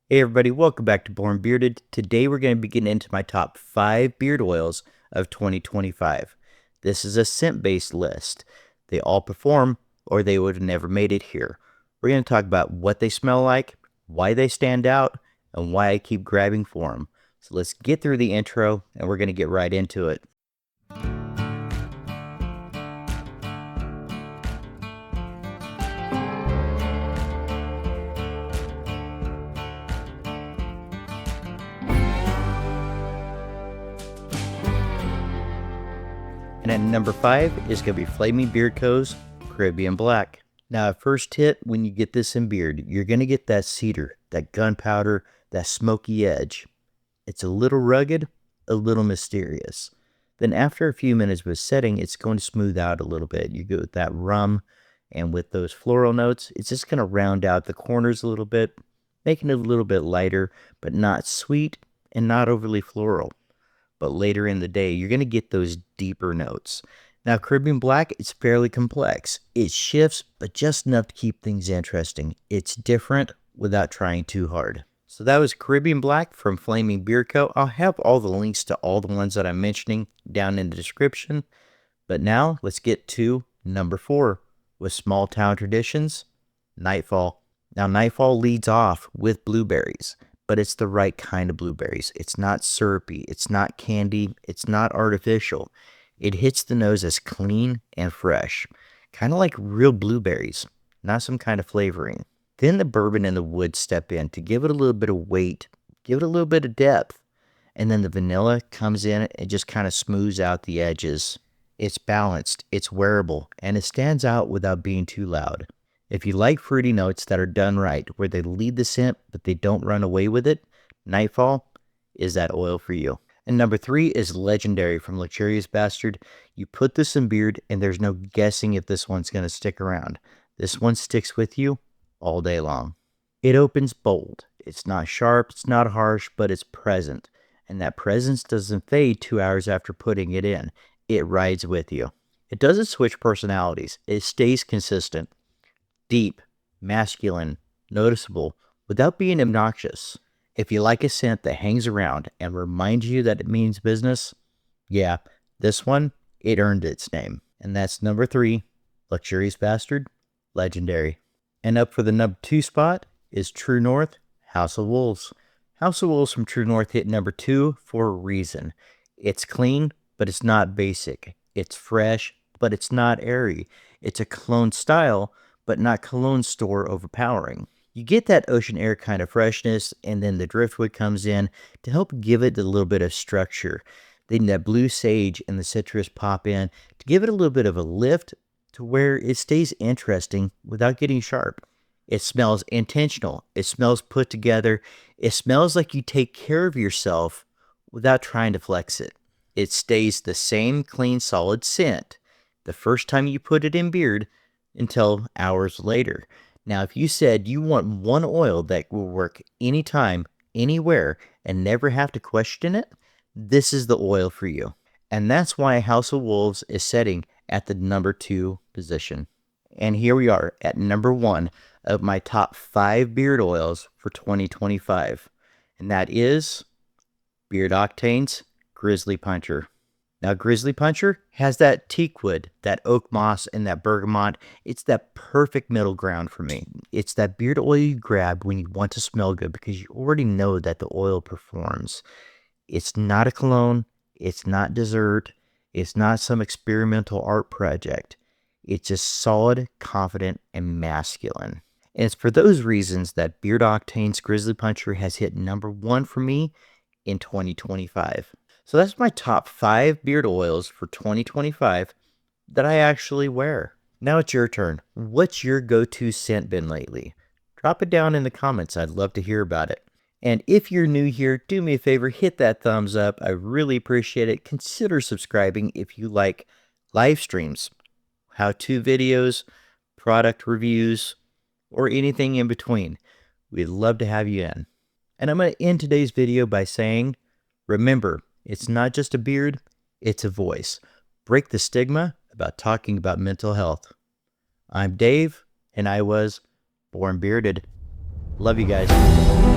Hey everybody, welcome back to Born Bearded. Today we're going to be getting into my top 5 beard oils of 2025. This is a scent-based list. They all perform or they would have never made it here. We're going to talk about what they smell like, why they stand out, and why I keep grabbing for them. So let's get through the intro and we're going to get right into it. And at number 5 is going to be Flaming Beard Co.'s Caribbean Black. Now, at first hit, when you get this in beard, you're going to get that cedar, that gunpowder, that smoky edge. It's a little rugged, a little mysterious. Then after a few minutes with setting, it's going to smooth out a little bit. You go with that rum, and with those floral notes, it's just going to round out the corners a little bit, making it a little bit lighter, but not sweet and not overly floral. But later in the day, you're going to get those deeper notes. Now, Caribbean Black is fairly complex. It shifts, but just enough to keep things interesting. It's different without trying too hard. So that was Caribbean Black from Flaming Beard Co. I'll have all the links to all the ones that I'm mentioning down in the description. But now, let's get to number 4 with Small Town Traditions, Nightfall. Now, Nightfall leads off with blueberries, but it's the right kind of blueberries. It's not syrupy, it's not candy, it's not artificial. It hits the nose as clean and fresh, kind of like real blueberries, not some kind of flavoring. Then the bourbon and the wood step in to give it a little bit of weight, give it a little bit of depth. And then the vanilla comes in and just kind of smooths out the edges. It's balanced, it's wearable, and it stands out without being too loud. If you like fruity notes that are done right, where they lead the scent but they don't run away with it, Nightfall is that oil for you. And number 3 is Legendary from Luxurious Bastard. You put this in beard and there's no guessing if this one's going to stick around. This one sticks with you all day long. It opens bold. It's not sharp, it's not harsh, but it's present. And that presence doesn't fade 2 hours after putting it in. It rides with you. It doesn't switch personalities. It stays consistent. Deep, masculine, noticeable, without being obnoxious. If you like a scent that hangs around and reminds you that it means business, yeah, this one, it earned its name. And that's number 3, Luxurious Bastard, Legendary. And up for the number 2 spot is True North, House of Wolves. House of Wolves from True North hit number 2 for a reason. It's clean, but it's not basic. It's fresh, but it's not airy. It's a cologne style, but not cologne store overpowering. You get that ocean air kind of freshness, and then the driftwood comes in to help give it a little bit of structure. Then that blue sage and the citrus pop in to give it a little bit of a lift to where it stays interesting without getting sharp. It smells intentional. It smells put together. It smells like you take care of yourself without trying to flex it. It stays the same clean, solid scent the first time you put it in beard until hours later. Now, if you said you want one oil that will work anytime, anywhere, and never have to question it, this is the oil for you. And that's why House of Wolves is setting at the number 2 position. And here we are at number 1 of my top 5 beard oils for 2025. And that is Beard Octane's Grizzly Puncher. Now, Grizzly Puncher has that teakwood, that oak moss, and that bergamot. It's that perfect middle ground for me. It's that beard oil you grab when you want to smell good because you already know that the oil performs. It's not a cologne. It's not dessert. It's not some experimental art project. It's just solid, confident, and masculine. And it's for those reasons that Beard Octane's Grizzly Puncher has hit number 1 for me in 2025. So that's my top 5 beard oils for 2025 that I actually wear. Now it's your turn. What's your go-to scent been lately? Drop it down in the comments. I'd love to hear about it. And if you're new here, do me a favor, hit that thumbs up. I really appreciate it. Consider subscribing if you like live streams, how-to videos, product reviews, or anything in between. We'd love to have you in. And I'm going to end today's video by saying, remember, it's not just a beard, it's a voice. Break the stigma about talking about mental health. I'm Dave, and I was Born Bearded. Love you guys.